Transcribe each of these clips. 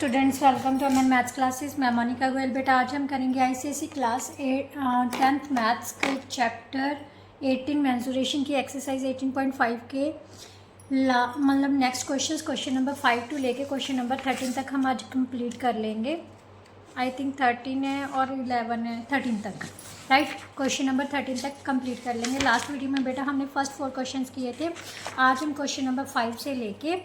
Students, welcome to Aman maths classes. मैं मोनिका गोयल। बेटा आज हम करेंगे आईसीएसई क्लास 10th मैथ्स के चैप्टर 18 मेंसुरेशन की एक्सरसाइज 18.5 के मतलब नेक्स्ट क्वेश्चन नंबर 5 टू लेके क्वेश्चन नंबर 13 तक हम आज कंप्लीट कर लेंगे। आई थिंक 13 है और 11 है, 13 तक, राइट। क्वेश्चन नंबर 13 तक कंप्लीट कर लेंगे। लास्ट वीडियो में बेटा हमने फर्स्ट 4 क्वेश्चंस किए थे। आज हम क्वेश्चन नंबर 5 से लेके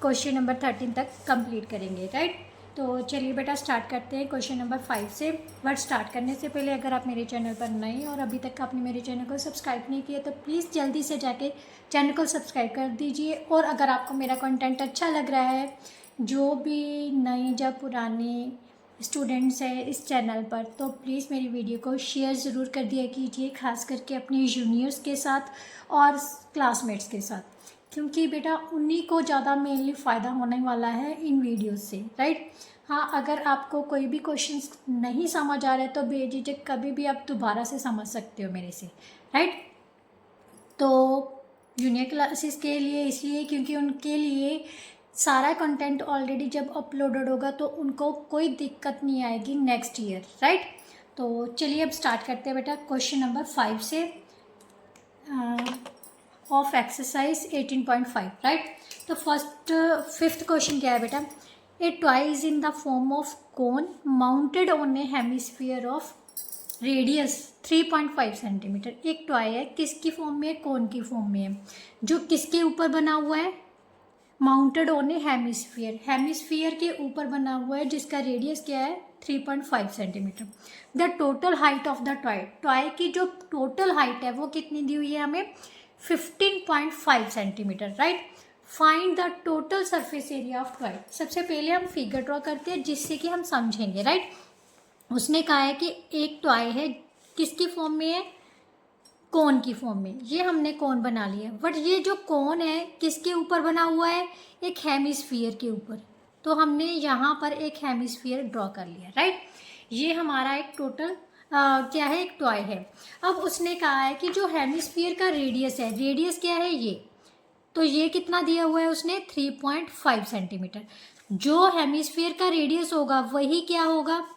क्वेश्चन नंबर 13 तक कंप्लीट करेंगे, राइट। तो चलिए बेटा स्टार्ट करते हैं क्वेश्चन नंबर 5 से। बट स्टार्ट करने से पहले अगर आप मेरे चैनल पर नए और अभी तक आपने मेरे चैनल को सब्सक्राइब नहीं किया तो प्लीज़ जल्दी से जाके चैनल को सब्सक्राइब कर दीजिए। और अगर आपको मेरा कंटेंट अच्छा लग रहा है, जो भी नए या पुराने स्टूडेंट्स हैं इस चैनल पर, तो प्लीज़ मेरी वीडियो को शेयर ज़रूर कर दिया कीजिए, खास करके अपने जूनियर्स के साथ और क्लासमेट्स के साथ, क्योंकि बेटा उन्हीं को ज़्यादा मेनली फ़ायदा होने वाला है इन वीडियोस से, राइट। हाँ, अगर आपको कोई भी क्वेश्चंस नहीं समझ आ रहे तो बेझिझक कभी भी आप दोबारा से समझ सकते हो मेरे से, राइट। तो जूनियर क्लासेस के लिए इसलिए क्योंकि उनके लिए सारा कंटेंट ऑलरेडी जब अपलोडेड होगा तो उनको कोई दिक्कत नहीं आएगी नेक्स्ट ईयर, राइट। तो चलिए अब स्टार्ट करते हैं बेटा क्वेश्चन नंबर 5 से ऑफ एक्सरसाइज 18.5, राइट। तो फिफ्थ क्वेश्चन क्या है बेटा? A toy is in the form of cone mounted on A hemisphere of radius 3.5 centimetre. एक टॉय है, किसकी फॉर्म में है? कोन की फॉर्म में है, जो किसके ऊपर बना हुआ है? Mounted on A hemisphere, hemisphere के ऊपर बना हुआ है, जिसका रेडियस क्या है? 3.5 centimetre. The total height of the toy, toy की जो टोटल हाइट है वो कितनी दी हुई है हमें? 15.5 centimetre, right. Find the total surface area of toy. सबसे पहले हम फिगर ड्रॉ करते हैं जिससे कि हम समझेंगे, राइट। उसने कहा है कि एक टॉय है, किसकी फॉर्म में है? कोन की फॉर्म में। ये हमने कोन बना लिया, बट ये जो कोन है किसके ऊपर बना हुआ है? एक हेमिस्फीयर के ऊपर। तो हमने यहाँ पर एक हेमिस्फीयर ड्रॉ कर लिया, राइट। ये हमारा एक टोटल क्या है? एक टॉय है। अब उसने कहा है कि जो हेमिस्फीयर का रेडियस है, रेडियस क्या है? ये तो ये कितना दिया हुआ है उसने? 3.5 सेंटीमीटर। जो हेमिस्फीयर का रेडियस होगा वही क्या होगा?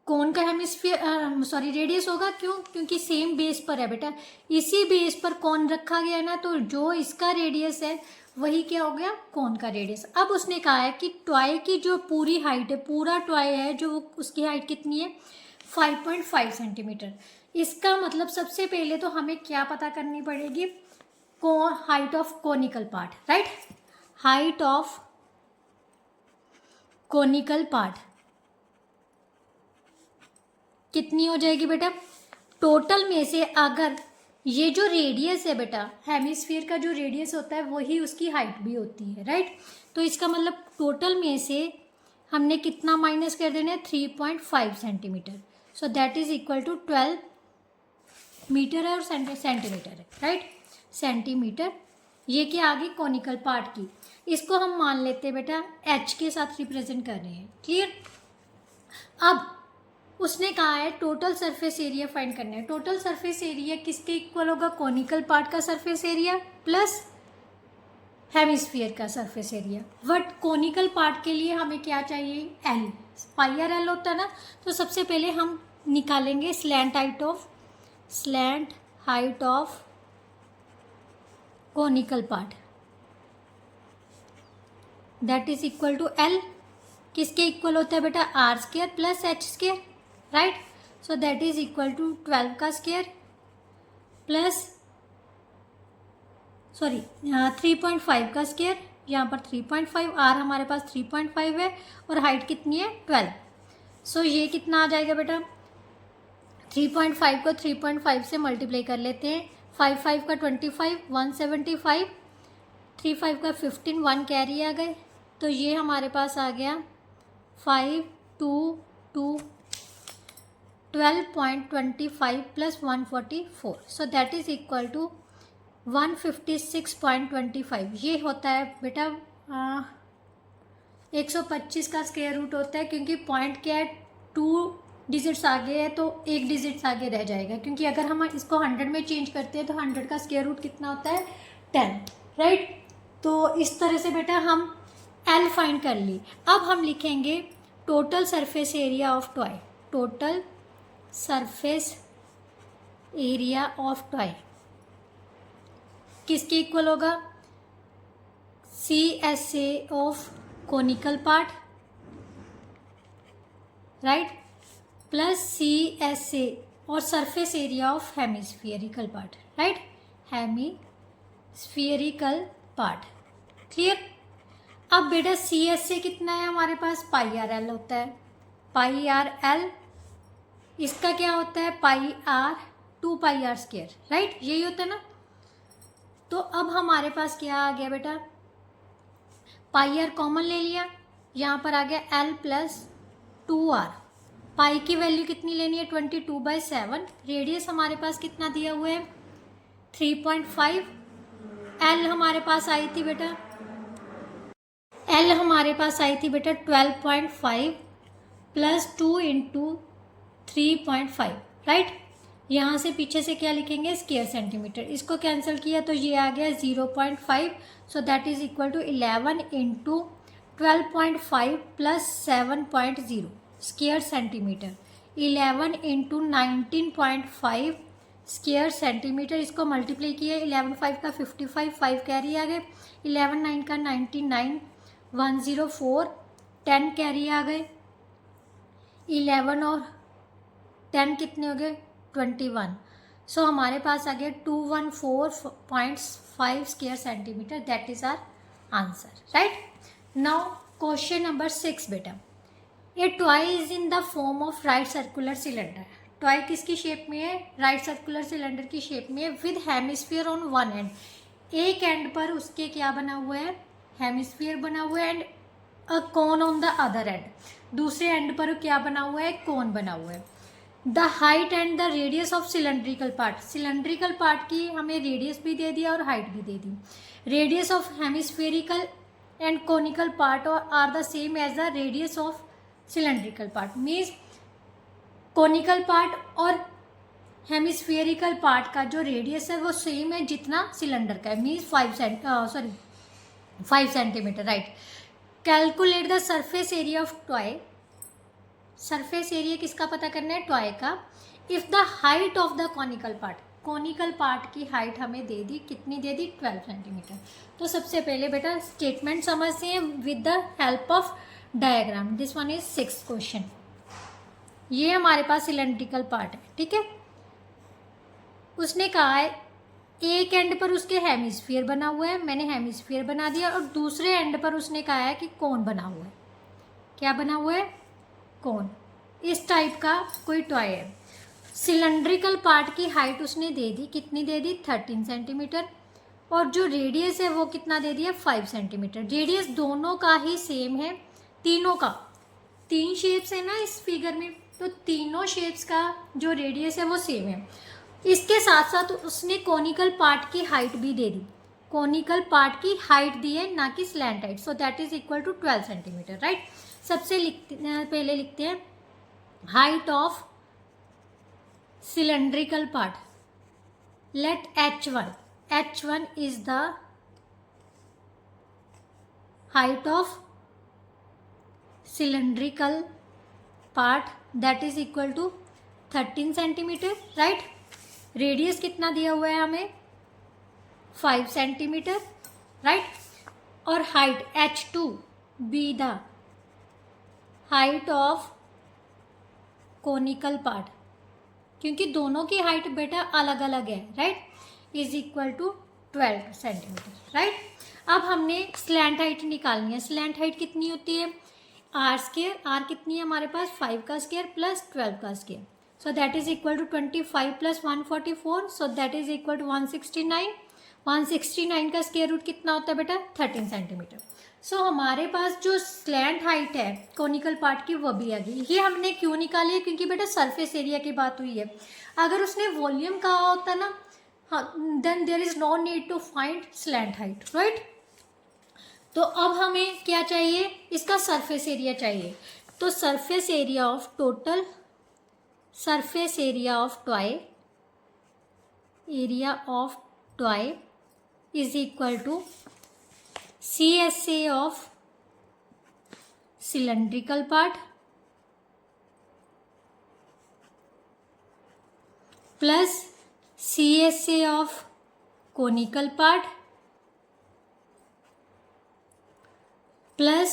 कोन का हेमिस्फीयर रेडियस होगा। क्यों? क्योंकि सेम बेस पर है बेटा, इसी बेस पर कोन रखा गया है ना, तो जो इसका रेडियस है वही क्या हो गया? कोन का रेडियस। अब उसने कहा है कि टॉय की जो पूरी हाइट है, पूरा टॉय है जो, उसकी हाइट कितनी है? 5.5 सेंटीमीटर। इसका मतलब सबसे पहले तो हमें क्या पता करनी पड़ेगी? Height of conical part, right. Height of conical part कितनी हो जाएगी बेटा? टोटल में से अगर ये जो रेडियस है बेटा, हेमिस्फीयर का जो रेडियस होता है वही उसकी हाइट भी होती है, राइट। तो इसका मतलब टोटल में से हमने कितना माइनस कर देना है? 3.5 centimetre. So that is equal to 12 metre है और सेंटीमीटर है, राइट। सेंटीमीटर। ये क्या आ गई? कोनिकल पार्ट की। इसको हम मान लेते हैं बेटा एच के साथ रिप्रेजेंट कर रहे हैं, क्लियर। अब उसने कहा है टोटल सरफेस एरिया फाइंड करना है। टोटल सरफेस एरिया किसके इक्वल होगा? कोनिकल पार्ट का सरफेस एरिया प्लस हेमिस्फीयर का surface area. But conical part के लिए हमें क्या चाहिए? एल, पाई आर एल होता है ना। तो सबसे पहले हम निकालेंगे slant height of conical part, that is equal to L. किसके इक्वल होता है बेटा? R square plus H square, right. So that is equal to 12 का स्क्वायर प्लस 3.5 का स्क्वायर। यहाँ पर 3.5, आर हमारे पास 3.5 है और हाइट कितनी है? 12। सो ये कितना आ जाएगा बेटा? 3.5 को 3.5 से मल्टीप्लाई कर लेते हैं। 5 का 25, 175, 3 का 15, 1 कैरी आ गए। तो ये हमारे पास आ गया 5, 2, 2, 12.25 plus 144। So that is equal to 156.25। ये होता है बेटा 125 का स्क्वायर रूट होता है, क्योंकि पॉइंट क्या है? 2 डिजिट्स आगे है तो 1 डिजिट्स आगे रह जाएगा, क्योंकि अगर हम इसको 100 में चेंज करते हैं तो 100 का स्क्वायर रूट कितना होता है? 10, राइट। तो इस तरह से बेटा हम एल फाइंड कर ली। अब हम लिखेंगे total surface area of toy, total surface area of toy किसके इक्वल होगा, C S A of conical part, right, plus C S A और surface area of hemispherical part, right, hemispherical part. Clear. अब बेटा सी S ए कितना है हमारे पास, पाई R L होता है, पाई आर एल, इसका क्या होता है pi R, 2 pi R square, right, यही होता है ना। तो अब हमारे पास क्या आ गया बेटा, पाई आर कॉमन ले लिया, यहाँ पर आ गया एल प्लस 2r, पाई की वैल्यू कितनी लेनी है 22/7, रेडियस हमारे पास कितना दिया हुआ है 3.5, एल हमारे पास आई थी बेटा, एल हमारे पास आई थी बेटा 12.5 प्लस 2 इंटू 3.5, राइट। यहाँ से पीछे से क्या लिखेंगे स्क्वायर सेंटीमीटर, इसको कैंसिल किया तो ये आ गया 0.5, so that is equal to 11 into 12.5 plus 7.0 square centimetre, 11 into 19.5 square centimetre, इसको मल्टीप्लाई किया, 11 5 का 55, 5 कैरी आ गए, 11 9 का 99, 104, 10 कैरी आ गए, 11 और 10 कितने हो गए 21, सो हमारे पास आ गया 214.5 square centimetre, that is our answer, right. Now question number 6 बेटा, a toy is in the form of right circular cylinder, toy किसकी शेप में है, राइट सर्कुलर सिलेंडर की शेप में है, with hemisphere on one end, एक end पर उसके क्या बना हुआ है हेमिस्फीयर बना हुआ है, and a cone on the other end, दूसरे एंड पर क्या बना हुआ है कोन बना हुआ है। The height and the radius of cylindrical part, cylindrical part की हमें रेडियस भी दे दिया और हाइट भी दे दी, radius of hemispherical and conical part are the same as the radius of cylindrical part, means conical part और हेमिस्फेरिकल पार्ट का जो रेडियस है वो सेम है जितना सिलेंडर का है, means 5 centimetre, right. Calculate the surface area of toy, surface area किसका पता करना है टॉय का, if the height of the conical part, conical part की हाइट हमें दे दी, कितनी दे दी 12 सेंटीमीटर। तो सबसे पहले बेटा स्टेटमेंट समझते हैं with the help of diagram, this one is 6th question. ये हमारे पास सिलेंड्रिकल पार्ट है, ठीक है, उसने कहा है एक एंड पर उसके हेमिस्फीयर बना हुआ है, मैंने हेमिस्फीयर बना दिया, और दूसरे एंड पर उसने कहा है कि कोन बना हुआ है, क्या बना हुआ है कोन, इस टाइप का कोई टॉय है। सिलेंड्रिकल पार्ट की हाइट उसने दे दी, कितनी दे दी 13 सेंटीमीटर, और जो रेडियस है वो कितना दे दिया 5 सेंटीमीटर, रेडियस दोनों का ही सेम है, तीनों का, 3 शेप्स है ना इस फिगर में, तो तीनों शेप्स का जो रेडियस है वो सेम है। इसके साथ साथ उसने कोनिकल पार्ट की हाइट भी दे दी, कोनिकल पार्ट की हाइट दी है ना कि slant height, so that is equal to 12 centimetre, right. सबसे पहले लिखते हैं height of cylindrical part, let h1 is the height of cylindrical part, that is equal to 13 centimetre, right. Radius कितना दिया हुआ है हमें 5 सेंटीमीटर, राइट, और height h2 be the height of conical part, क्योंकि दोनों की हाइट बेटा अलग अलग है, right, is equal to 12 centimetre, right. अब हमने स्लैंट हाइट निकालनी है, स्लैंट हाइट कितनी होती है आर स्क्वायर, आर कितनी है हमारे पास 5 का स्क्वायर प्लस 12 का square, so that is equal to 25 plus 144, so that is equal to 169, 169 का स्क्वायर रूट कितना होता है बेटा 13 सेंटीमीटर। सो हमारे पास जो स्लैंट हाइट है कोनिकल पार्ट की वो भी आ गई। ये हमने क्यों निकाली है, क्योंकि बेटा सरफेस एरिया की बात हुई है, अगर उसने वॉल्यूम कहा होता ना, हाँ, then there is no need to find slant height, right. तो अब हमें क्या चाहिए, इसका सरफेस एरिया चाहिए, तो surface area of total surface area of toy is equal to CSA of cylindrical part plus CSA of conical part plus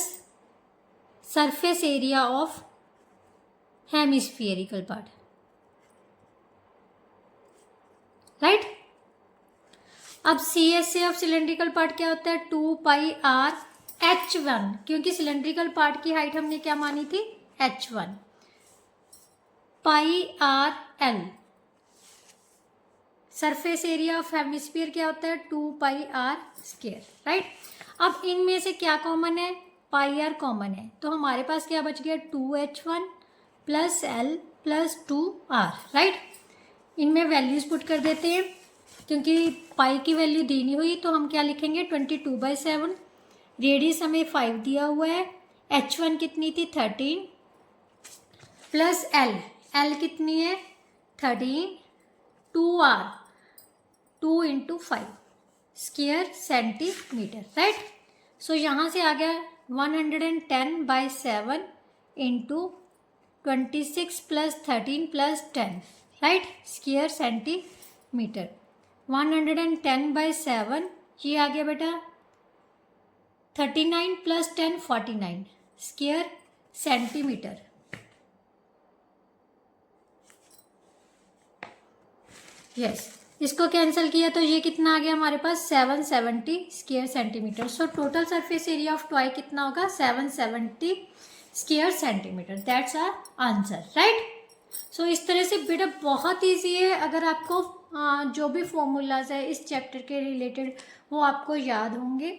surface area of hemispherical part, right. अब CSA of cylindrical part क्या होता है, 2πr/h1, क्योंकि cylindrical part की height हमने क्या मानी थी, h1, πrl। Surface area of hemisphere क्या होता है, 2πr², राइट। अब इनमें से क्या कॉमन है, πr कॉमन है, तो हमारे पास क्या बच गया, 2h1 + l + 2r, राइट। इनमें वैल्यूज पुट कर देते हैं, क्योंकि पाई की वैल्यू दी नहीं हुई, तो हम क्या लिखेंगे, 22/7। रेडियस हमें 5 दिया हुआ है, h1 कितनी थी, 13 प्लस l कितनी है, 13, 2r, 2 × 5 स्क्वायर सेंटीमीटर, राइट। सो यहाँ से आ गया 110/7 × 26 + 13 + 10, राइट, स्क्वायर सेंटीमीटर। 110/7 ये आ गया बेटा 39 + 10 49 स्क्वायर सेंटीमीटर। यस, इसको कैंसिल किया तो ये कितना आ गया हमारे पास, 770 square centimetre. So total surface area of toy कितना होगा, 770 square centimetre. That's our answer, right. So इस तरह से बेटा बहुत ईजी है। अगर आपको जो भी फॉर्मूलाज है इस चैप्टर के रिलेटेड वो आपको याद होंगे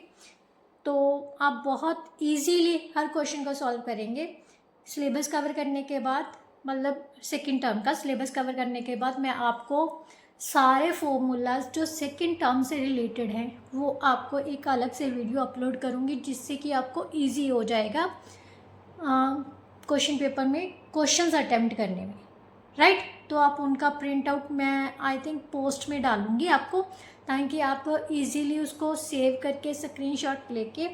तो आप बहुत ईजीली हर क्वेश्चन को सॉल्व करेंगे। सिलेबस कवर करने के बाद, मतलब सेकंड टर्म का सिलेबस कवर करने के बाद, मैं आपको सारे फॉर्मूलाज जो सेकंड टर्म से रिलेटेड हैं वो आपको एक अलग से वीडियो अपलोड करूँगी, जिससे कि आपको ईजी हो जाएगा क्वेश्चन पेपर में क्वेश्चंस अटेम्प्ट करने में, राइट। तो आप उनका प्रिंट आउट मैं आई थिंक पोस्ट में डालूंगी आपको, ताकि आप इजीली उसको सेव करके स्क्रीनशॉट लेके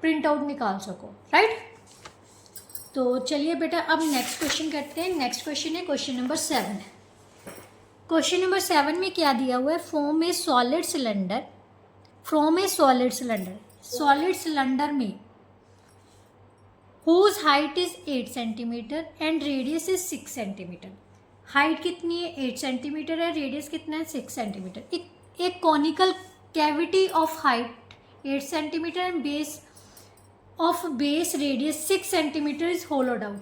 प्रिंट आउट निकाल सको, राइट। तो चलिए बेटा अब नेक्स्ट क्वेश्चन करते हैं। नेक्स्ट क्वेश्चन है क्वेश्चन नंबर 7। क्वेश्चन नंबर 7 में क्या दिया हुआ है, from A solid cylinder solid cylinder में whose height is 8 centimetre and radius is 6 centimetre. Height कितनी है, 8 सेंटीमीटर है, रेडियस कितना है, 6 सेंटीमीटर। एक conical cavity of height 8 centimetre and base radius 6 centimetre is hollowed out.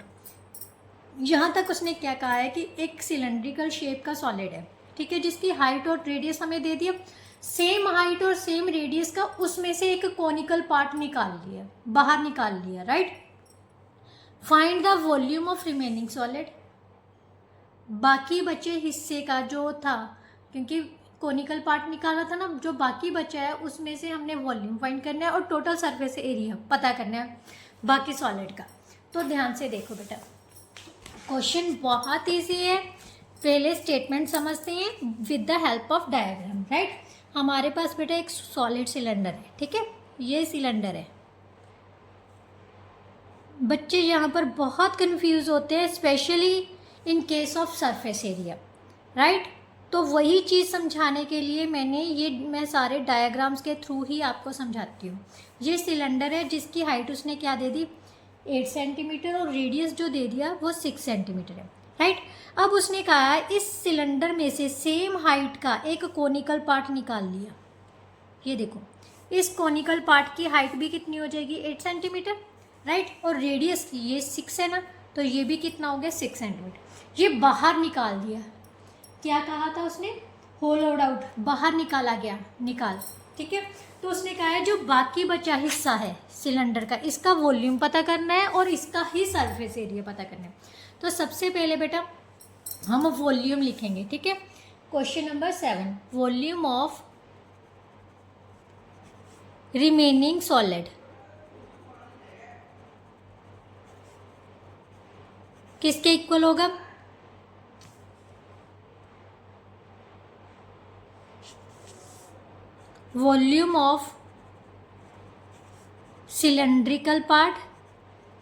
यहाँ तक उसने क्या कहा है कि एक सिलेंड्रिकल शेप का सॉलिड है, ठीक है, जिसकी हाइट और रेडियस हमें दे दिया, सेम हाइट और सेम रेडियस का उसमें से एक कॉनिकल पार्ट बाहर निकाल लिया, right. Find the volume of remaining solid. बाकी बचे हिस्से का जो था, क्योंकि कॉनिकल पार्ट निकाला था ना, जो बाकी बचा है उसमें से हमने वॉल्यूम फाइंड करना है और टोटल सरफेस एरिया पता करना है बाकी सॉलिड का। तो ध्यान से देखो बेटा, क्वेश्चन बहुत ईजी है। पहले स्टेटमेंट समझते हैं with the help of diagram, right. हमारे पास बेटा एक सॉलिड सिलेंडर है, ठीक है, ये सिलेंडर है। बच्चे यहाँ पर बहुत कंफ्यूज होते हैं, specially in case of surface area, right. तो वही चीज़ समझाने के लिए मैं सारे डायग्राम्स के थ्रू ही आपको समझाती हूँ। ये सिलेंडर है जिसकी हाइट उसने क्या दे दी, 8 सेंटीमीटर, और रेडियस जो दे दिया वो 6 सेंटीमीटर है, राइट। अब उसने कहा है इस सिलेंडर में से सेम हाइट का एक कॉनिकल पार्ट निकाल लिया। ये देखो, इस कॉनिकल पार्ट की हाइट भी कितनी हो जाएगी, 8 सेंटीमीटर, राइट। और रेडियस ये 6 है ना, तो ये भी कितना हो गया, 6 सेंटीमीटर। ये बाहर निकाल दिया। क्या कहा था उसने, होलोड आउट, बाहर निकाला गया, ठीक है। तो उसने कहा है जो बाकी बचा हिस्सा है सिलेंडर का, इसका वॉल्यूम पता करना है और इसका ही सरफेस एरिया पता करना है। तो सबसे पहले बेटा हम वॉल्यूम लिखेंगे, ठीक है। Question number 7, volume of remaining solid किसके इक्वल होगा, volume of cylindrical part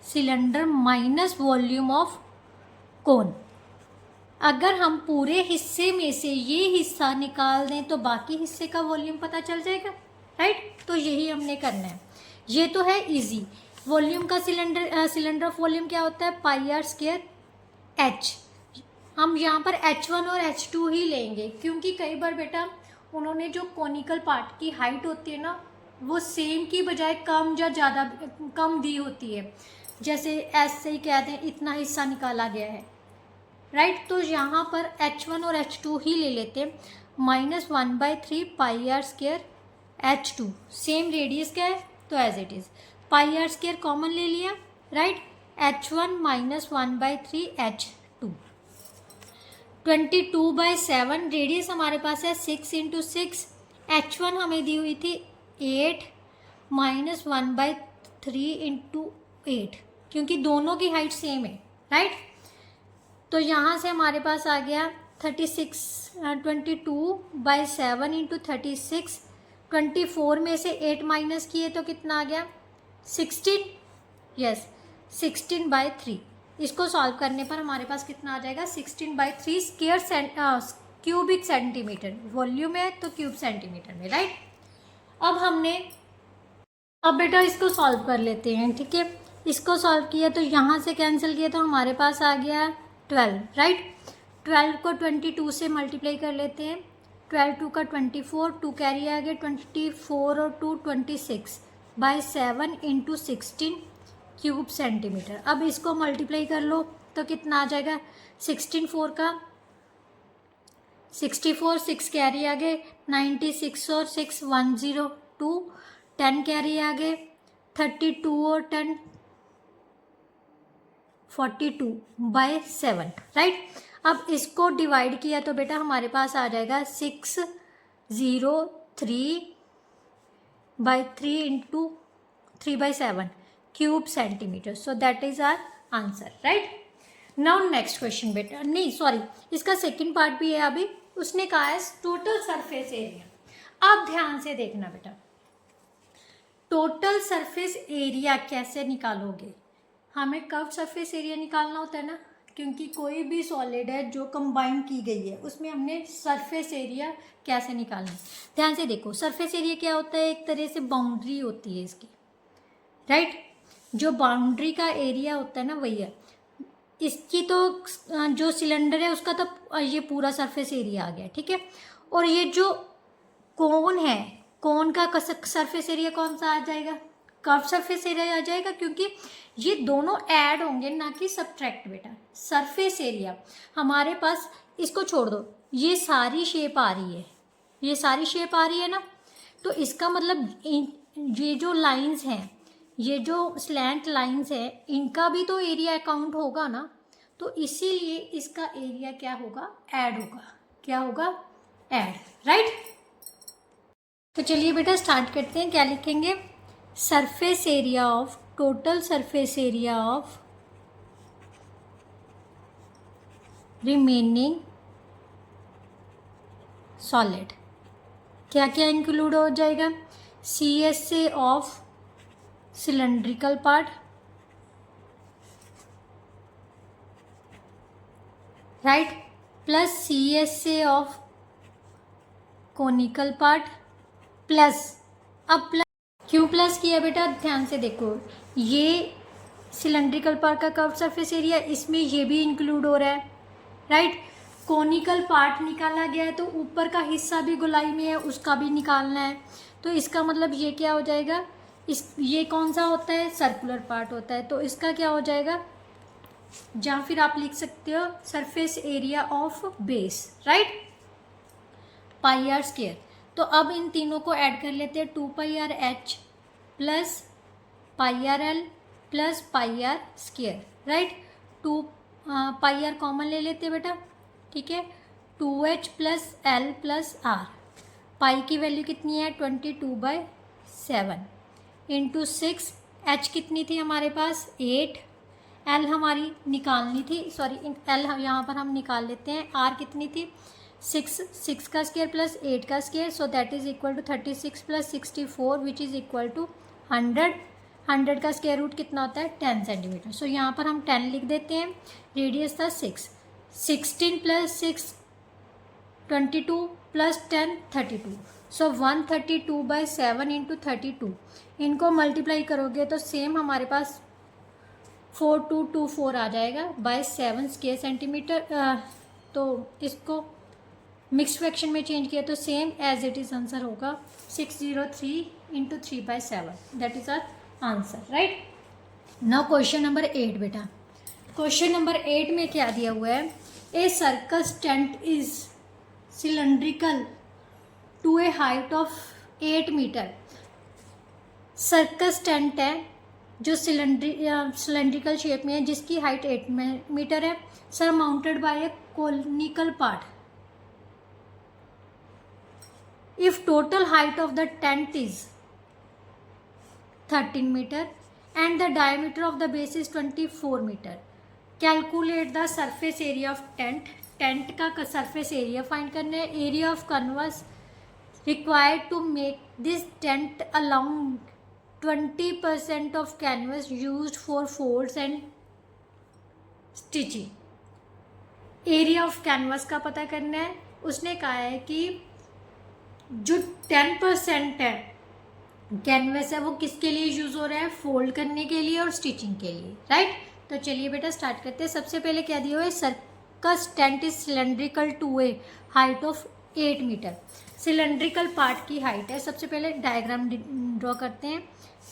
cylinder minus volume of cone. अगर हम पूरे हिस्से में से ये हिस्सा निकाल दें तो बाकी हिस्से का वॉल्यूम पता चल जाएगा, राइट। तो यही हमने करना है। ये तो है इजी। वॉल्यूम का सिलेंडर ऑफ वॉल्यूम क्या होता है, पाई आर स्क्वायर एच। हम यहाँ पर H1 और H2 ही लेंगे, क्योंकि कई बार बेटा उन्होंने जो कॉनिकल पार्ट की हाइट होती है ना, वो सेम की बजाय कम या ज़्यादा कम दी होती है। जैसे ऐसे ही कहते हैं इतना हिस्सा निकाला गया है, राइट। तो यहाँ पर H1 और H2 ही ले लेते हैं। -1/3 pi R square H2, same radius क्या है तो as it is pi R square common ले लिया, राइट। H1 -1/3 H2, 22/7 रेडियस हमारे पास है 6 × 6। H1 हमें दी हुई थी 8 -1/3 × 8, क्योंकि दोनों की हाइट सेम है, राइट। तो यहाँ से हमारे पास आ गया 22/7 × 36। 24 में से 8 माइनस किए तो कितना आ गया 16, यस 16/3। इसको सॉल्व करने पर हमारे पास कितना आ जाएगा 16/3 स्क्वायर क्यूबिक सेंटीमीटर। वॉल्यूम है तो क्यूब सेंटीमीटर में, राइट। अब बेटा इसको सॉल्व कर लेते हैं, ठीक है। इसको सॉल्व किया तो यहाँ से कैंसिल किया तो हमारे पास आ गया 12, राइट। 12 को 22 से मल्टीप्लाई कर लेते हैं। 12 2 का 24, 2 कैरी आ गया 24 और 2 26/7 × 16 क्यूब सेंटीमीटर। अब इसको मल्टीप्लाई कर लो तो कितना आ जाएगा 16 4 का 64, 6 कैरी आ गए 96 और 6 102, 10 कैरी आ गए 32 और 10 42/7, राइट। अब इसको डिवाइड किया तो बेटा हमारे पास आ जाएगा 603/3 × 3/7 cube centimetre. So that is our answer, right. Now next question बेटा, नहीं सॉरी, इसका सेकंड पार्ट भी है अभी। उसने कहा है टोटल सरफेस एरिया। अब ध्यान से देखना बेटा, टोटल सरफेस एरिया कैसे निकालोगे। हमें कर्व सरफेस एरिया निकालना होता है ना, क्योंकि कोई भी सॉलिड है जो कंबाइन की गई है उसमें हमने सरफेस एरिया कैसे निकालना है। ध्यान से देखो, सरफेस एरिया क्या होता है, एक तरह से बाउंड्री होती है इसकी, राइट। जो बाउंड्री का एरिया होता है ना वही है इसकी। तो जो सिलेंडर है उसका तो ये पूरा सरफेस एरिया आ गया, ठीक है। और ये जो कोन है, कोन का सरफेस एरिया कौन सा आ जाएगा, कर्व सरफेस एरिया आ जाएगा, क्योंकि ये दोनों ऐड होंगे ना कि सब्ट्रैक्ट बेटा। सरफेस एरिया हमारे पास, इसको छोड़ दो, ये सारी शेप आ रही है, ये सारी शेप आ रही है ना, तो इसका मतलब ये जो लाइंस हैं, ये जो स्लैंट लाइंस है, इनका भी तो एरिया अकाउंट होगा ना। तो इसीलिए इसका एरिया क्या होगा, ऐड होगा। क्या होगा, ऐड, राइट। तो चलिए बेटा स्टार्ट करते हैं। क्या लिखेंगे, surface area of, total surface area of remaining solid. क्या क्या इंक्लूड हो जाएगा, CSA of cylindrical part, right, plus CSA of conical part, plus, अब प्लस क्यों प्लस किया बेटा, ध्यान से देखो, ये सिलेंड्रिकल पार्ट का कर्व सरफेस एरिया, इसमें ये भी इंक्लूड हो रहा है, राइट। कोनिकल पार्ट निकाला गया है तो ऊपर का हिस्सा भी गोलाई में है, उसका भी निकालना है। तो इसका मतलब ये क्या हो जाएगा, ये कौन सा होता है, सर्कुलर पार्ट होता है। तो इसका क्या हो जाएगा, या फिर आप लिख सकते हो surface area of base, right, pi R square. तो अब इन तीनों को ऐड कर लेते हैं, 2πrh plus pi R L plus pi R square, right. 2 pi R common ले लेते हैं बेटा, ठीक है। 2h plus L plus R, pi की वैल्यू कितनी है 22/7 इंटू 6, h कितनी थी हमारे पास 8, l हमारी निकालनी थी, सॉरी l यहाँ पर हम निकाल लेते हैं, r कितनी थी 6 का स्क्वायर प्लस 8 का square, so that is equal to 36 plus 64 which is equal to 100। 100 का स्क्वायर रूट कितना होता है 10 सेंटीमीटर। सो यहाँ पर हम 10 लिख देते हैं। रेडियस था 6, 16 + 6 22 + 10 32। सो 132/7 × 32 इनको मल्टीप्लाई करोगे तो सेम हमारे पास 4224 आ जाएगा बाय 7 स्क्वायर सेंटीमीटर। तो इसको मिक्स फ्रैक्शन में चेंज किया तो same as it is answer होगा 603 × 3/7। That is our answer, right. Now question number 8 बेटा। क्वेश्चन नंबर 8 में क्या दिया हुआ है, a circus tent is cylindrical to a height of 8 metre. Circus tent है जो सिलेंड्रिकल शेप में है, जिसकी हाइट 8 मीटर है, surmounted by a conical part. If total height of the tent is 13 metre and the diameter of the base is 24 metre, calculate the surface area of tent. Tent का surface area find करना है। Area of canvas required to make this tent allowing 20% of canvas used for folds and stitching. Area of canvas का पता करना है। उसने कहा है कि जो 10% है कैनवस है वो किसके लिए यूज़ हो रहा है, फोल्ड करने के लिए और स्टिचिंग के लिए, राइट। तो चलिए बेटा स्टार्ट करते हैं। सबसे पहले क्या दिया हुआ है, circus tent is cylindrical to a height of 8 metre. Cylindrical part की हाइट है। सबसे पहले डायग्राम ड्रॉ करते हैं।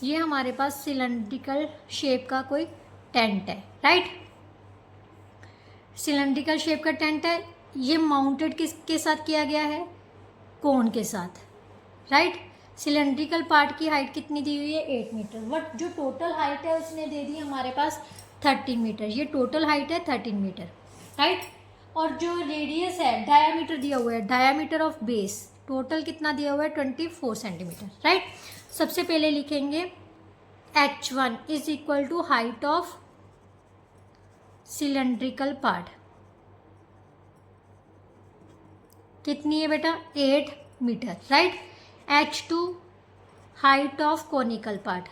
ये हमारे पास सिलेंड्रिकल शेप का कोई टेंट है, राइट। सिलेंड्रिकल शेप का टेंट है। ये माउंटेड किसके साथ किया गया है, कोन के साथ, राइट। सिलेंड्रिकल पार्ट की हाइट कितनी दी हुई है 8 मीटर। बट जो टोटल हाइट है उसने दे दी हमारे पास 13 मीटर। ये टोटल हाइट है 13 मीटर, राइट। और जो रेडियस है, डायामीटर दिया हुआ है, डायामीटर ऑफ बेस टोटल कितना दिया हुआ है 24 सेंटीमीटर, राइट। सबसे पहले लिखेंगे H1 is equal to height of cylindrical part. कितनी है बेटा 8 metre, right. H2 height of conical part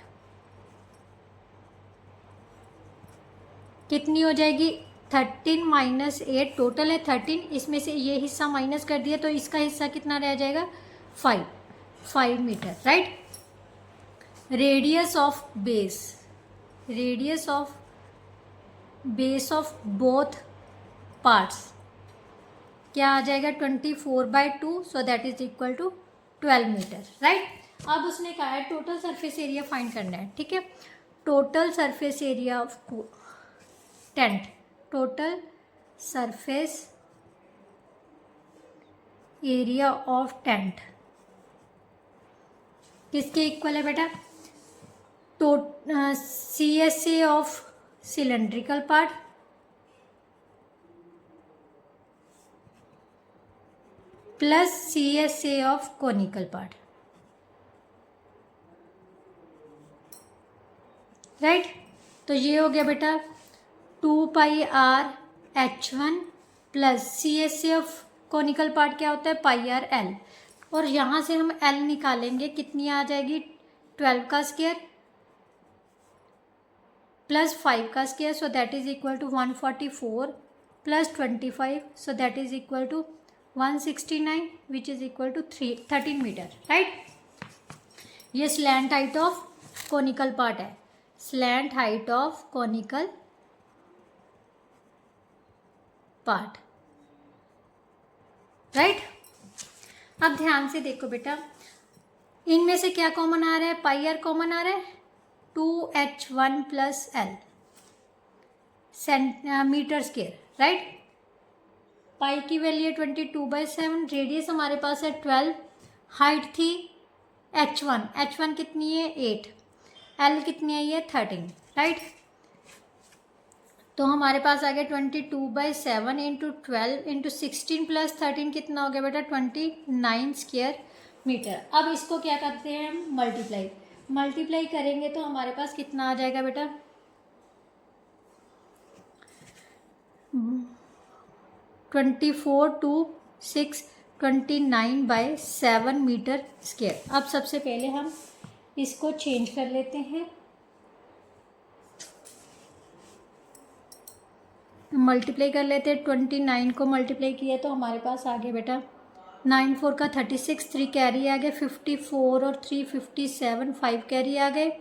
कितनी हो जाएगी 13 - 8, टोटल है 13, इसमें से ये हिस्सा माइनस कर दिया तो इसका हिस्सा कितना रह जाएगा 5 metre, right. Radius of base of both parts क्या आ जाएगा 24/2, so that is equal to 12 metre, right. अब उसने कहा है टोटल सरफेस एरिया फाइंड करना है, ठीक है। Total surface area of tent, total surface area of tent किसके इक्वल है बेटा, CSA of cylindrical part plus CSA of conical part, right. तो ये हो गया बेटा 2πr/H1 plus CSA of conical part क्या होता है πr/L। और यहाँ से हम L निकालेंगे, कितनी आ जाएगी 12 का स्क्वायर प्लस 5 का square, so that is equal to 144 plus 25, so that is equal to 169 which is equal to 13 metre, right. ये slant height of conical part है, slant height of conical part, right. अब ध्यान से देखो बेटा, इनमें से क्या कॉमन आ रहा है, πr कॉमन आ रहा है, 2H1 plus L metre square, right. Pi की वैल्यू है 22/7, रेडियस हमारे पास है 12, हाइट थी H1 कितनी है 8, L कितनी आई है 13, राइट। तो हमारे पास आ गया 22/7 × 12 × 16 + 13 कितना हो गया बेटा 29 स्क्वायर मीटर। अब इसको क्या करते हैं हम, मल्टीप्लाई करेंगे तो हमारे पास कितना आ जाएगा बेटा 24 × 6 29/7 मीटर स्क्वायर। अब सबसे पहले हम इसको चेंज कर लेते हैं, मल्टीप्लाई कर लेते हैं। 29 को मल्टीप्लाई किया तो हमारे पास आ गया बेटा 9 4 का 36, 3 कैरी आ गए 54 और 3 57, 5 कैरी आ गए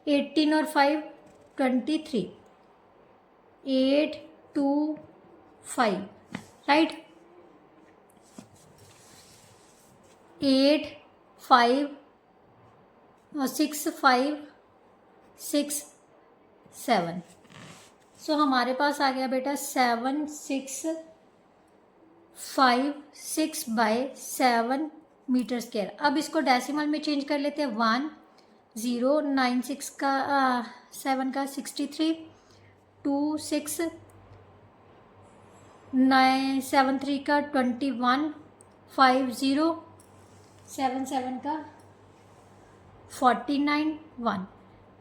18 और 5 23, 8 2 5, राइट। 8 5 और 6 5 6 7, सो हमारे पास आ गया बेटा 7 6 5 6 बाय 7 मीटर स्क्वायर। अब इसको डेसिमल में चेंज कर लेते हैं। 1 0 9 6 का 7 का 63, 2 6 9 7 3 का 21, 5 0 7 7 का 49, 1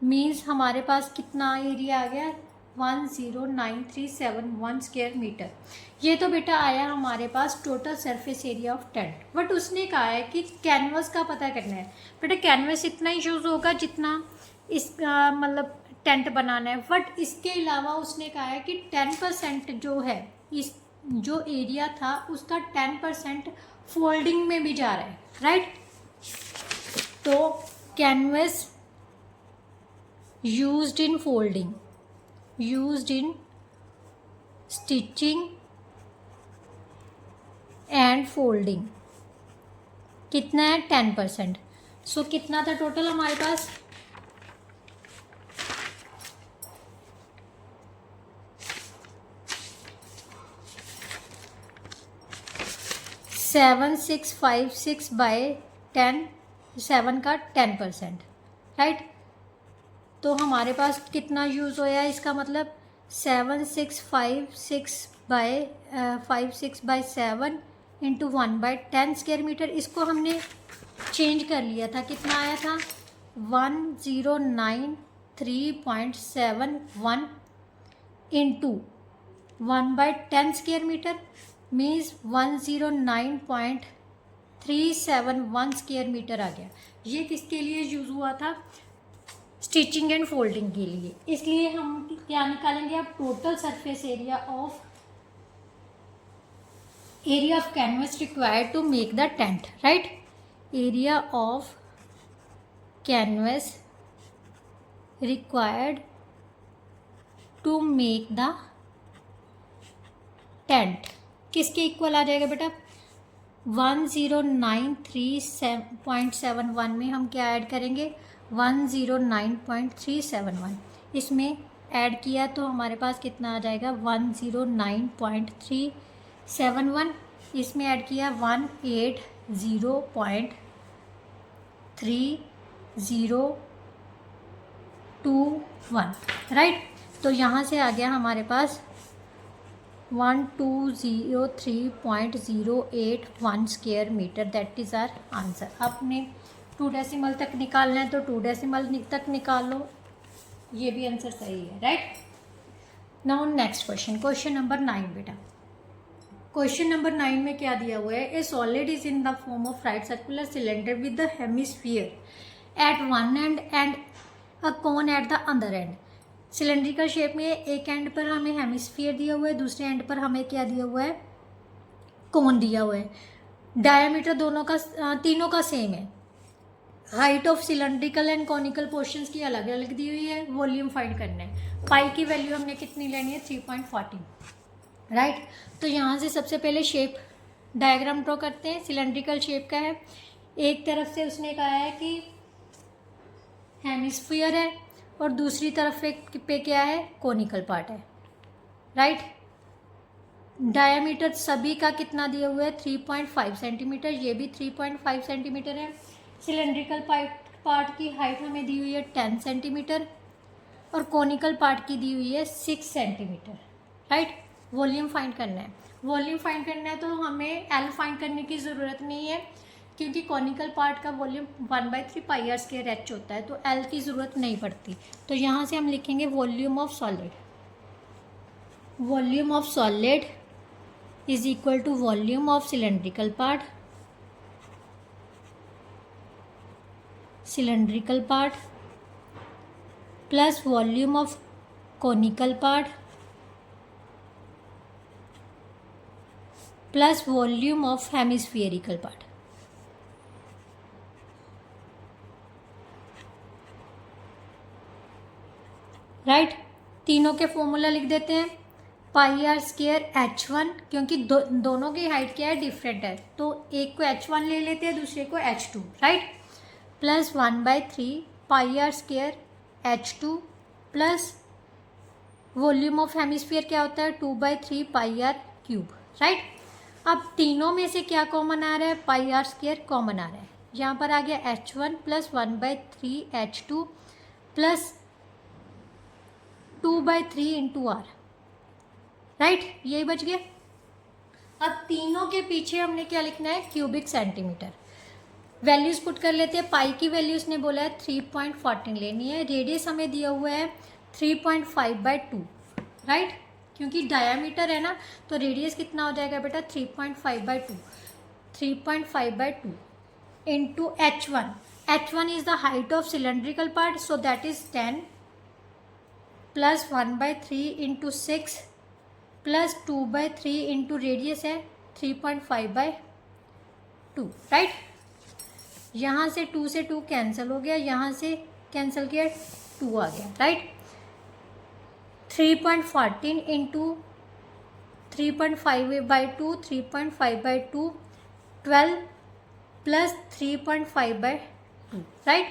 मीन्स हमारे पास कितना एरिया आ गया 109,371 स्क्वायर मीटर। ये तो बेटा आया हमारे पास total surface area of tent. But उसने कहा है कि कैनवस का पता करना है। बेटा कैनवस इतना ही यूज़ होगा जितना इस मतलब टेंट बनाना है। बट इसके अलावा उसने कहा है कि 10% जो है इस जो एरिया था उसका 10% फोल्डिंग में भी जा रहा है, राइट। तो canvas used in folding, used in stitching and folding कितना है 10%। सो कितना था टोटल हमारे पास 7656 बाय 10, 7 का 10%, राइट। तो हमारे पास कितना यूज़ होया इसका मतलब 7656 by 56 by 7 into 1 by 10 square metre. इसको हमने चेंज कर लिया था, कितना आया था 1093.71 into 1 by 10 square metre means 109.371 square metre आ गया। ये किसके लिए यूज़ हुआ था स्टिचिंग एंड फोल्डिंग के लिए। इसलिए हम क्या निकालेंगे अब total surface area of canvas required to make the tent, right. Area of canvas required to make the tent किसके इक्वल आ जाएगा बेटा 1093.71 में हम क्या ऐड करेंगे 109.371। इसमें ऐड किया तो हमारे पास कितना आ जाएगा 109.371। इसमें ऐड किया 180.3021, राइट। तो यहाँ से आ गया हमारे पास 1203.081 square metre. That is our answer. आपने 2 डेसिमल तक निकालना है तो 2 डेसिमल तक निकाल लो, ये भी आंसर सही है, right. Now next question, question number 9 बेटा। क्वेश्चन नंबर 9 में क्या दिया हुआ है a solid is in the form of right circular cylinder with the hemisphere at one end a cone at the other end. Cylindrical shape में एक end पर हमें हेमिस्फीयर दिया हुआ है, दूसरे एंड पर हमें क्या दिया हुआ है कोन दिया हुआ है। डायमीटर दोनों का तीनों का सेम है। Height of cylindrical and conical portions की अलग अलग दी हुई है। वॉल्यूम फाइंड करना है। पाई की वैल्यू हमने कितनी लेनी है 3.14, राइट। तो यहाँ से सबसे पहले शेप डायग्राम ड्रॉ करते हैं। सिलेंड्रिकल शेप का है, एक तरफ से उसने कहा है कि हेमिस्फीयर है और दूसरी तरफ पे क्या है कोनिकल पार्ट है, राइट। डायमीटर सभी का कितना दिया हुआ है 3.5 सेंटीमीटर, ये भी 3.5 सेंटीमीटर है। सिलेंड्रिकल पार्ट की हाइट हमें दी हुई है 10 सेंटीमीटर और कोनिकल पार्ट की दी हुई है 6 सेंटीमीटर, राइट। वॉल्यूम फाइंड करना है। वॉल्यूम फाइंड करना है तो हमें एल फाइंड करने की ज़रूरत नहीं है क्योंकि कॉनिकल पार्ट का volume 1/3 pi R square H होता है, तो एल की ज़रूरत नहीं पड़ती। तो यहाँ से हम लिखेंगे volume of solid. Volume of solid is equal to volume of cylindrical part, plus volume of conical part plus volume of hemispherical part. Right, तीनों के फॉर्मूला लिख देते हैं। पाई आर स्क्वायर H1, क्योंकि दोनों की हाइट क्या है, डिफरेंट है, तो एक को H1 ले लेते हैं, दूसरे को H2, right. Plus 1/3 pi R square H2 plus volume of hemisphere क्या होता है, 2/3 पाई आर क्यूब, राइट। अब तीनों में से क्या कॉमन आ रहा है, पाई आर स्क्वायर कॉमन आ रहा है। यहाँ पर आ गया H1 plus 1/3 H2 plus 2/3 into R, right, यही बच गया। अब तीनों के पीछे हमने क्या लिखना है, क्यूबिक सेंटीमीटर। वैल्यूज पुट कर लेते हैं। पाई की वैल्यू उसने बोला है 3.14 लेनी है। रेडियस हमें दिया हुआ है 3.5/2, राइट, क्योंकि डायामीटर है ना, तो रेडियस कितना हो जाएगा बेटा, 3.5/2, 3.5/2 into H1। H1 is the height of cylindrical part, so that is 10 plus 1/3 into 6 plus 2/3 into radius है 3.5/2, राइट। यहाँ से 2 से 2 कैंसिल हो गया, यहाँ से कैंसिल किया 2 आ गया, right. 3.14 into 3.5/2, 3.5/2 12 plus 3.5/2, right.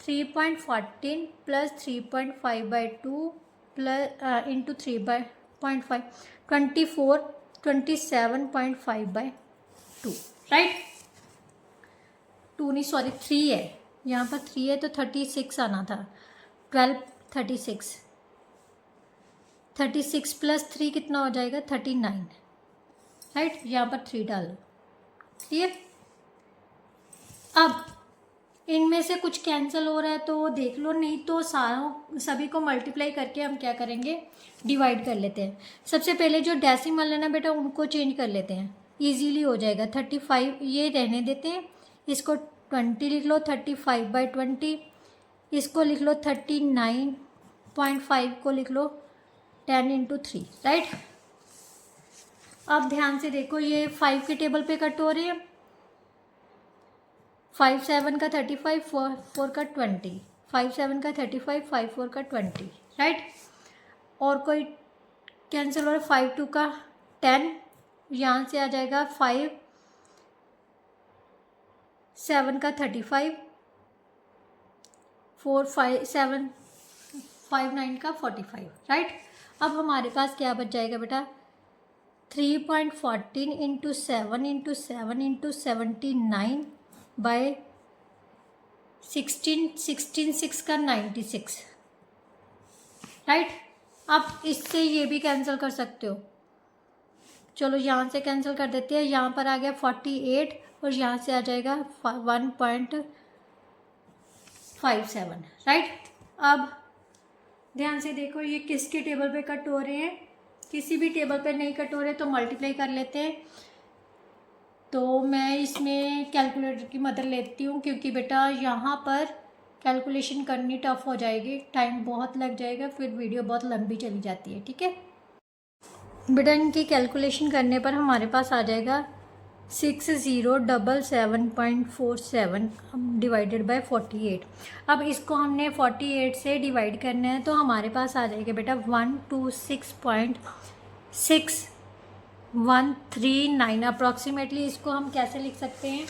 3.14 plus 3.5/2 plus into 3/5 24 27.5/2, right. 2 नहीं, सॉरी 3 है, यहाँ पर 3 है तो 36 आना था। 12 36 प्लस 3 कितना हो जाएगा, 39, राइट। यहाँ पर 3 डालो, क्लियर। अब इनमें से कुछ कैंसिल हो रहा है तो देख लो, नहीं तो सभी को मल्टीप्लाई करके हम क्या करेंगे, डिवाइड कर लेते हैं। सबसे पहले जो डेसिमल है ना बेटा, उनको चेंज कर लेते हैं, इजीली हो जाएगा। 35 ये रहने देते हैं, इसको 20 लिख लो, 35/20, इसको लिख लो 39.5 को लिख लो 10 इंटू 3, राइट। अब ध्यान से देखो, ये 5 के टेबल पे कट हो रही है। 5 7 का 35, 4 का 20, 5 7 का 35, 5 4 का 20, राइट। और कोई कैंसिल हो रहा है, 5 2 का 10, यहाँ से आ जाएगा 5 7 का 35, 4 5 7 5 9 का 45, राइट। अब हमारे पास क्या बच जाएगा बेटा, 3.14 इंटू 7 इंटू 7 इंटू 79/16, 6 का 96, राइट। अब इससे ये भी कैंसिल कर सकते हो, चलो यहाँ से कैंसिल कर देते हैं। यहाँ पर आ गया 48 और यहाँ से आ जाएगा 1.57, राइट। अब ध्यान से देखो, ये किसके टेबल पे कट हो रहे हैं, किसी भी टेबल पे नहीं कट हो रहे तो मल्टीप्लाई कर लेते हैं। तो मैं इसमें कैलकुलेटर की मदद लेती हूँ, क्योंकि बेटा यहाँ पर कैलकुलेशन करनी टफ हो जाएगी, टाइम बहुत लग जाएगा, फिर वीडियो बहुत लंबी चली जाती है, ठीक है बेटा। इनकी कैलकुलेशन करने पर हमारे पास आ जाएगा 6077.47 डिवाइडेड बाय 48। अब इसको हमने 48 से डिवाइड करना है, तो हमारे पास आ जाएगा बेटा 126.6139 अप्रॉक्सीमेटली। इसको हम कैसे लिख सकते हैं,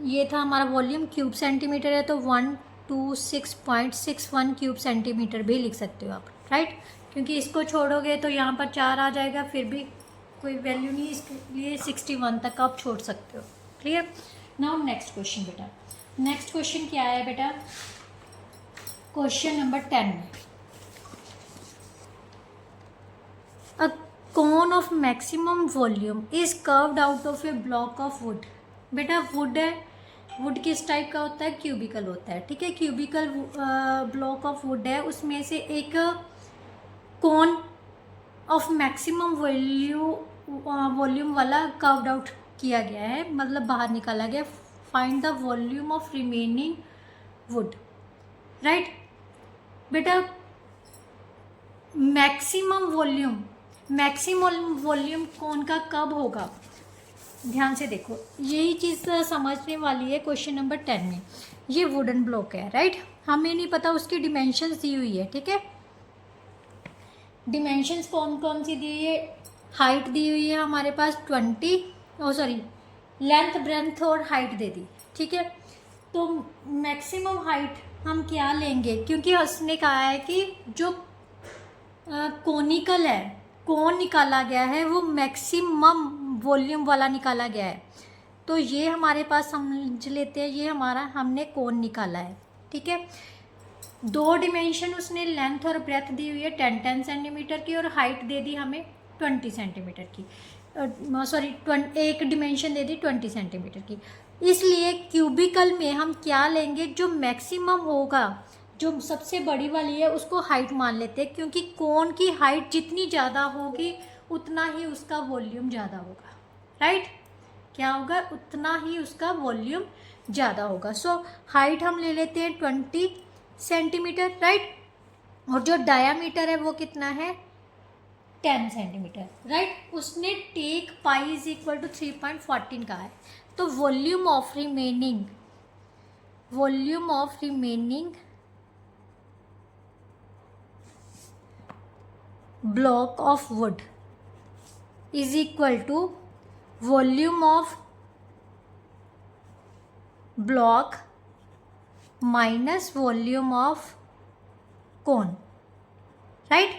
ये था हमारा वॉल्यूम, क्यूब सेंटीमीटर है तो 126.61 क्यूब सेंटीमीटर भी लिख सकते हो आप, राइट। क्योंकि इसको छोड़ोगे तो यहाँ पर 4 आ जाएगा, फिर भी कोई वैल्यू नहीं, इसके लिए 61 तक आप छोड़ सकते हो, क्लियर। नाउ नेक्स्ट क्वेश्चन बेटा, नेक्स्ट क्वेश्चन क्या है बेटा, क्वेश्चन नंबर 10 में a cone of maximum volume is curved out of a block of wood. बेटा वुड है, वुड किस टाइप का होता है, क्यूबिकल होता है, ठीक है। क्यूबिकल ब्लॉक ऑफ वुड है, उसमें से एक कोन ऑफ मैक्सिमम वॉल्यूम वाला कर्व्ड आउट किया गया है, मतलब बाहर निकाला गया। Find the volume of remaining would, right. बेटा मैक्सिमम वॉल्यूम कोन का कब होगा, ध्यान से देखो, यही चीज़ समझने वाली है क्वेश्चन नंबर 10 में। ये वुडन ब्लॉक है, राइट, हमें नहीं पता उसकी डिमेंशंस दी हुई है, ठीक है। डिमेंशंस कौन कौन सी दी हुई है, हाइट दी हुई है हमारे पास 20, लेंथ ब्रेंथ और हाइट दे दी, ठीक है। तो मैक्सिमम हाइट हम क्या लेंगे, क्योंकि उसने कहा है कि जो कोनिकल है, कौन निकाला गया है वो मैक्सिमम वॉल्यूम वाला निकाला गया है। तो ये हमारे पास समझ लेते हैं, ये हमारा हमने कौन निकाला है, ठीक है। 2 डिमेंशन उसने लेंथ और ब्रेथ दी हुई है 10 सेंटीमीटर की, और हाइट दे दी हमें 20 सेंटीमीटर की, एक डिमेंशन दे दी 20 सेंटीमीटर की। इसलिए क्यूबिकल में हम क्या लेंगे, जो मैक्सिमम होगा, जो सबसे बड़ी वाली है उसको हाइट मान लेते हैं, क्योंकि कोन की हाइट जितनी ज़्यादा होगी उतना ही उसका वॉल्यूम ज़्यादा होगा, राइट। क्या होगा, उतना ही उसका वॉल्यूम ज़्यादा होगा। सो हाइट हम ले लेते हैं 20 सेंटीमीटर, राइट, और जो डायामीटर है वो कितना है 10 सेंटीमीटर, राइट। उसने take pi is equal to 3.14 कहा है। तो volume of remaining block of wood is equal to volume of block minus volume of cone, right।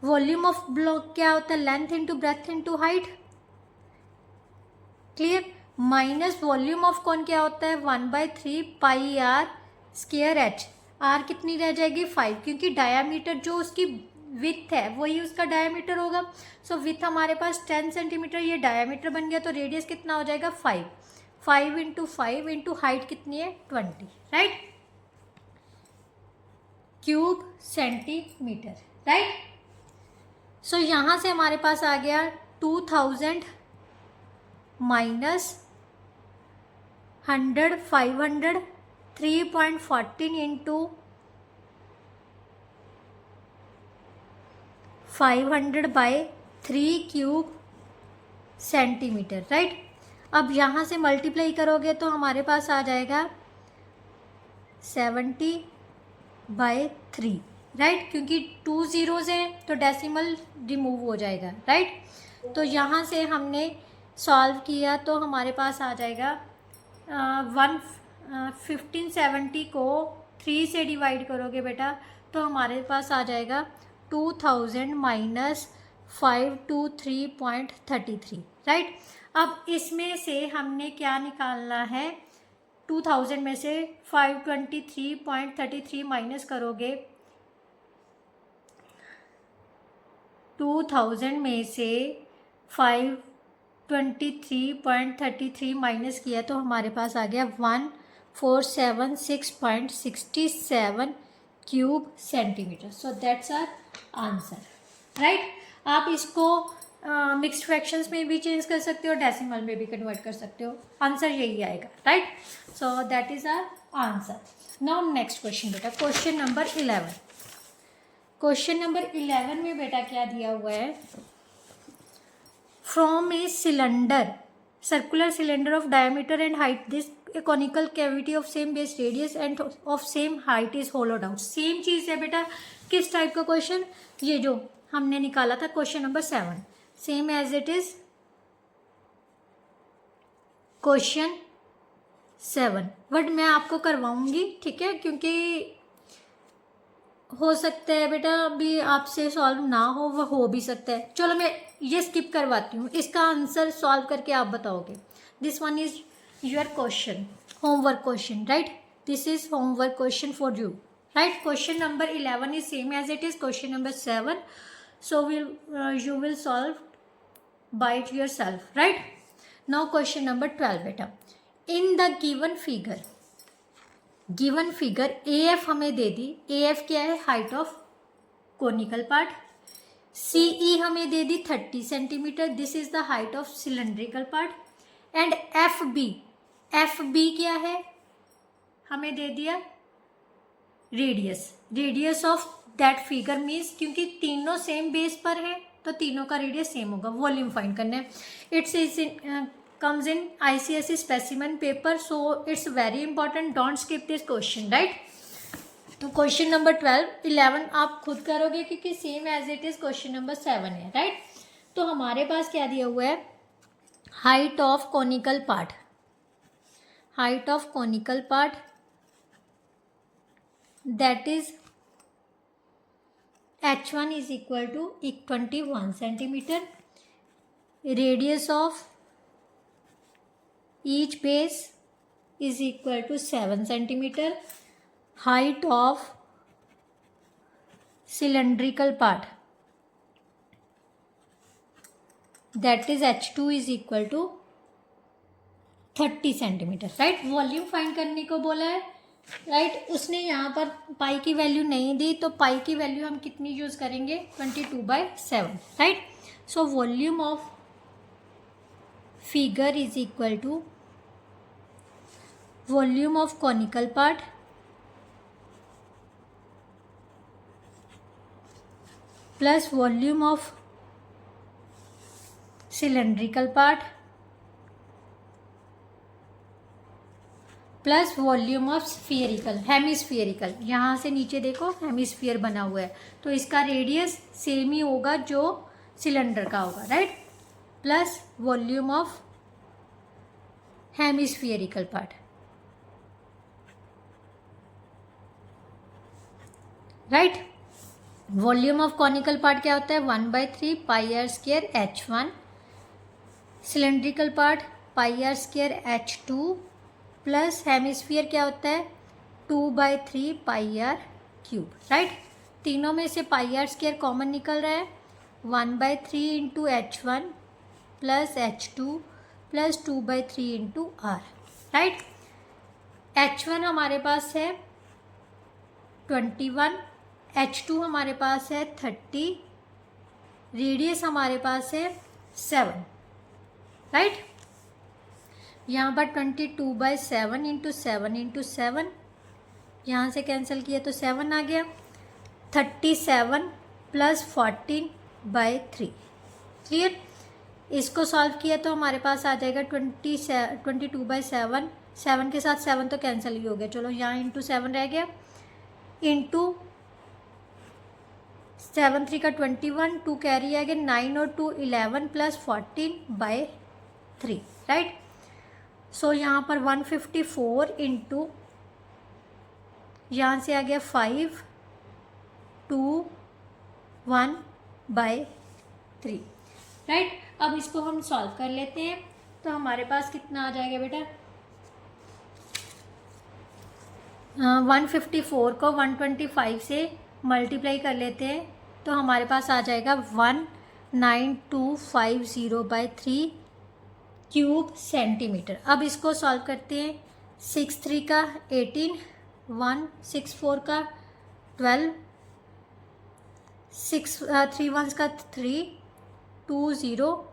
Volume of block क्या होता है, length into breadth into height, clear. Minus volume of कौन क्या होता है 1/3 pi R square H, are कितनी रह जाएगी 5, क्योंकि डायामीटर जो उसकी विथ है वही उसका डायामीटर होगा। सो विथ हमारे पास 10 सेंटीमीटर, ये डायामीटर बन गया, तो रेडियस कितना हो जाएगा 5 इंटू 5 इंटू हाइट कितनी है 20, राइट, क्यूब सेंटीमीटर, राइट। सो यहाँ से हमारे पास आ गया 2000 minus 100 500 3.14 into 500/3 cube centimetre, right. अब यहाँ से मल्टीप्लाई करोगे तो हमारे पास आ जाएगा 70/3, राइट, क्योंकि 2 zeros हैं तो डेसिमल रिमूव हो जाएगा, राइट। तो यहाँ से हमने सॉल्व किया तो हमारे पास आ जाएगा 1570 को 3 से डिवाइड करोगे बेटा तो हमारे पास आ जाएगा 2000 माइनस 523.33, राइट। अब इसमें से हमने क्या निकालना है, 2000 में से 523.33 माइनस करोगे, 2000 में से 523.33 माइनस किया तो हमारे पास आ गया 1476.67 cube centimetre. So that's our answer, right. आप इसको मिक्स्ड फ्रैक्शंस में भी चेंज कर सकते हो, डेसिमल में भी कन्वर्ट कर सकते हो, आंसर यही आएगा, right. So that is our answer. Now next question बेटा, क्वेश्चन नंबर 11। क्वेश्चन नंबर 11 में बेटा क्या दिया हुआ है, from a cylinder, circular cylinder of diameter and height, this a conical cavity of same base radius and of same height is hollowed out. Same चीज़ है बेटा, किस टाइप का क्वेश्चन, ये जो हमने निकाला था question number 7, same as it is question 7, but मैं आपको करवाऊंगी, ठीक है, क्योंकि हो सकता है बेटा अभी आपसे सॉल्व ना हो, वह हो भी सकता है। चलो मैं ये स्किप करवाती हूँ, इसका आंसर सॉल्व करके आप बताओगे। This one is your question, homework question, right, this is homework question for you, right. Question number 11 is same as it is question number 7, so you will solve by it yourself, right। now question number 12 बेटा, in the given figure AF हमें दे दी, AF क्या है, height of conical part, CE हमें दे दी 30 centimetre, this is the height of cylindrical part, and FB क्या है, हमें दे दिया radius of that figure means, क्योंकि तीनों सेम बेस पर है तो तीनों का रेडियस सेम होगा। वॉल्यूम फाइंड करना है। It's is comes in ICSE specimen paper, so it's very important, don't skip this question, right? तो क्वेश्चन नंबर 11 आप खुद करोगे क्योंकि same as it is question number 7 है, राइट? तो हमारे पास क्या दिया हुआ है, height of conical part, height of conical part that is h1 is equal to 21 centimetre, radius of each base is equal to 7 centimeter, height of cylindrical part that is h2 is equal to 30 centimetre, right? Volume find करने को बोला है, right? उसने यहाँ पर पाई की value नहीं दी, तो पाई की वैल्यू हम कितनी यूज़ करेंगे, 22/7, right? So volume of figure is equal to volume of conical part plus volume of cylindrical part plus volume of spherical, hemispherical. यहाँ से नीचे देखो हेमिस्फीयर बना हुआ है, तो इसका रेडियस सेम ही होगा जो सिलेंडर का होगा, right? Plus volume of hemispherical part, right? Volume of conical part क्या होता है, 1/3 πr² h1, cylindrical part πr² h2 plus hemisphere क्या होता है, 2/3 πr³, राइट? तीनों में से πr² कॉमन निकल रहा है, 1/3 into h1 plus h2 plus 2/3 into r, right? h1 हमारे पास है 21, h2 हमारे पास है 30, रेडियस हमारे पास है 7, राइट? यहाँ पर 22/7 इंटू 7 इंटू 7, यहाँ से कैंसिल किया तो 7 आ गया, 37 प्लस 14/3, क्लियर? इसको सॉल्व किया तो हमारे पास आ जाएगा 22/7, 7 के साथ 7 तो कैंसिल ही हो गया, चलो यहाँ इंटू 7 रह गया, इंटू 7 3 का 21, 2 कैरी आ गया, 9 और 2 11 प्लस 14/3, राइट? सो यहाँ पर 154 इंटू यहाँ से आ गया 5 2 1/3, राइट? अब इसको हम सॉल्व कर लेते हैं, तो हमारे पास कितना आ जाएगा बेटा, 154 को 125 से मल्टीप्लाई कर लेते हैं तो हमारे पास आ जाएगा 19250/3 क्यूब सेंटीमीटर। अब इसको सॉल्व करते हैं, 6 3 का 18, 1 6 4 का 12, 6 3 1 का 3, 2 0,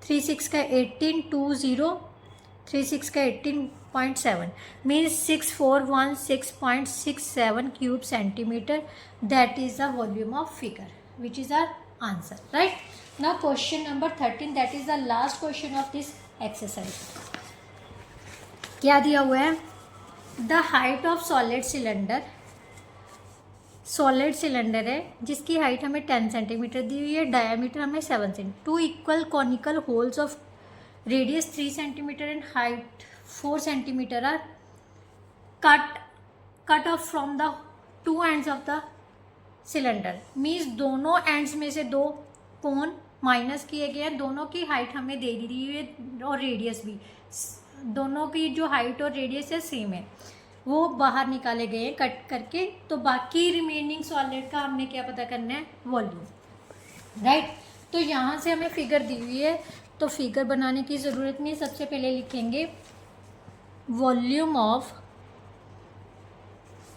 3 6 का 18, 2 0, 3 6 का 18.7 means 6416.67 cube centimetre, that is the volume of figure which is our answer, right? Now question number 13, that is the last question of this exercise. क्या दिया हुआ है, the height of solid cylinder, solid cylinder है जिसकी height हमें 10 centimetre दी हुई है, diameter हमें 7 centimetre, 2 equal conical holes of radius 3 centimetre and height 4 centimetre are cut off from the 2 ends of the cylinder. Means दोनों एंड्स में से 2 कोन minus किए गए हैं, दोनों की हाइट हमें दे दी हुई है और रेडियस भी, दोनों की जो हाइट और रेडियस है सेम है, वो बाहर निकाले गए हैं कट करके। तो बाकी रिमेनिंग सॉलिड का हमने क्या पता करना है, वॉल्यूम, राइट? तो यहाँ से हमें फिगर दी हुई है, तो फिगर बनाने की ज़रूरत नहीं, सबसे पहले लिखेंगे volume of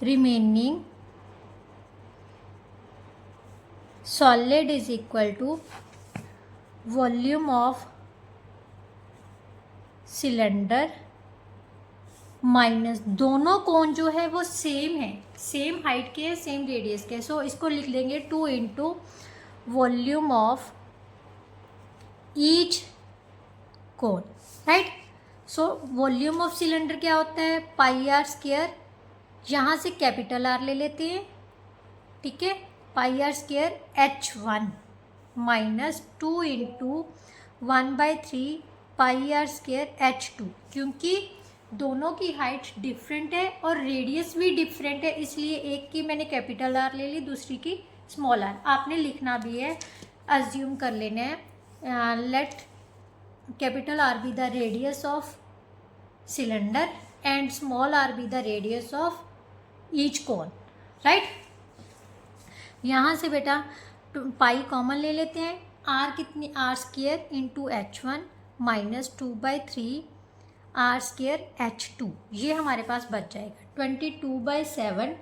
remaining solid is equal to volume of cylinder minus दोनों कोण जो है वो सेम है, सेम हाइट के, सेम रेडियस के। सो इसको लिख लेंगे 2 into volume of each cone, right. So volume of cylinder क्या होता है, पाई आर स्क्वायर, यहाँ से कैपिटल आर ले लेते हैं, ठीक है, pi R square H1 minus 2 into 1/3 pi R square H2, क्योंकि दोनों की हाइट डिफरेंट है और रेडियस भी डिफरेंट है, इसलिए एक की मैंने कैपिटल आर ले ली, दूसरी की स्मॉल आर। आपने लिखना भी है, अज्यूम कर लेना है, let capital R be the radius of cylinder and small R be the radius of each cone, right. यहाँ से बेटा पाई कॉमन ले लेते हैं, आर कितनी, R square into H1 minus 2/3 R square H2, ये हमारे पास बच जाएगा 22/7।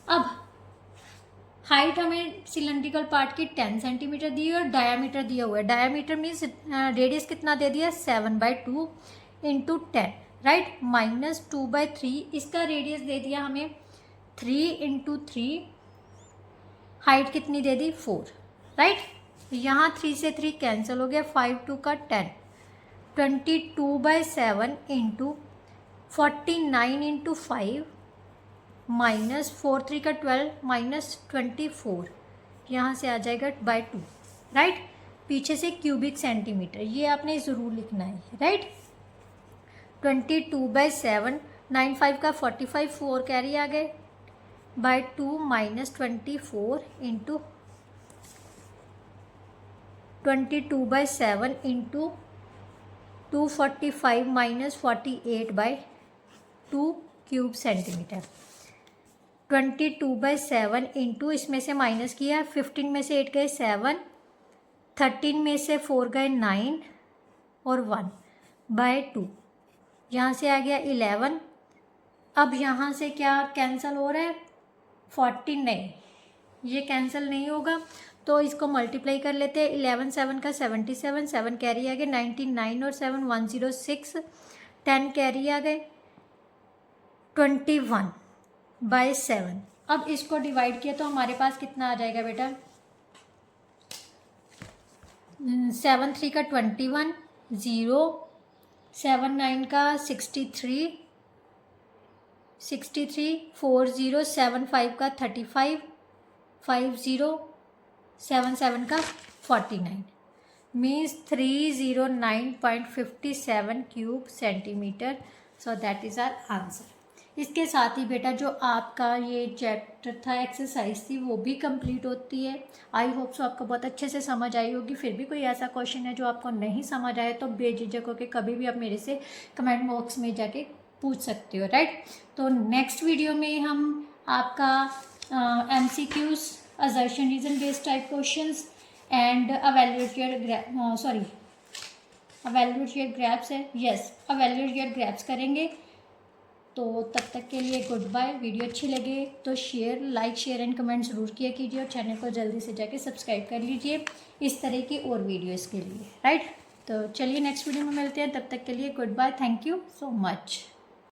अब हाइट हमें सिलेंड्रिकल पार्ट की 10 सेंटीमीटर दी है और डायामीटर दिया हुआ है, डायामीटर मीन्स रेडियस कितना दे दिया 7/2 इंटू 10, राइट, माइनस 2/3, इसका रेडियस दे दिया हमें 3 इंटू 3, हाइट कितनी दे दी 4, राइट। यहाँ 3 से 3 कैंसिल हो गया, 5 2 का 10, 22/7 इंटू 49 इंटू 5 माइनस 4 3 का 12 माइनस 24, यहाँ से आ जाएगा बाय 2, राइट। पीछे से क्यूबिक सेंटीमीटर, ये आपने ज़रूर लिखना है, राइट। 22/7, 9 5 का 45, 4 कैरी आ गए, by 2 minus 24 into 22/7 into 245 minus 48/2 cube centimetre. 22/7 into, इसमें से माइनस किया, 15 में से 8 गए 7, 13 में से 4 गए 9 और 1/2, यहाँ से आ गया 11। अब यहाँ से क्या कैंसिल हो रहा है, 14 नहीं, ये कैंसिल नहीं होगा, तो इसको मल्टीप्लाई कर लेते हैं, 11 7 का 77, 7 कैरी आ गए, 99 और 7 106, 10 कैरी आ गए, 21/7। अब इसको डिवाइड किया तो हमारे पास कितना आ जाएगा बेटा, 7 3 का 21, 0, 7 9 का 63, 4 0, 7 5 का 35, 5 0, 7 7 का 49, means 309.57 cube centimetre. So that is our answer. इसके साथ ही बेटा जो आपका ये चैप्टर था, एक्सरसाइज थी, वो भी कंप्लीट होती है। आई होप सो आपको बहुत अच्छे से समझ आई होगी। फिर भी कोई ऐसा क्वेश्चन है जो आपको नहीं समझ आए तो बेझिझक होकर कभी भी आप मेरे से कमेंट बॉक्स में जाके पूछ सकते हो, राइट। तो नेक्स्ट वीडियो में हम आपका MCQs, assertion reason based type questions and evaluate your graphs है, यस, evaluate your graphs करेंगे। तो तब तक के लिए गुड बाय। वीडियो अच्छी लगे तो लाइक शेयर एंड कमेंट ज़रूर किया कीजिए और चैनल को जल्दी से जाके सब्सक्राइब कर लीजिए इस तरह की और वीडियोस के लिए, राइट। तो चलिए नेक्स्ट वीडियो में मिलते हैं, तब तक के लिए good bye, thank you so much.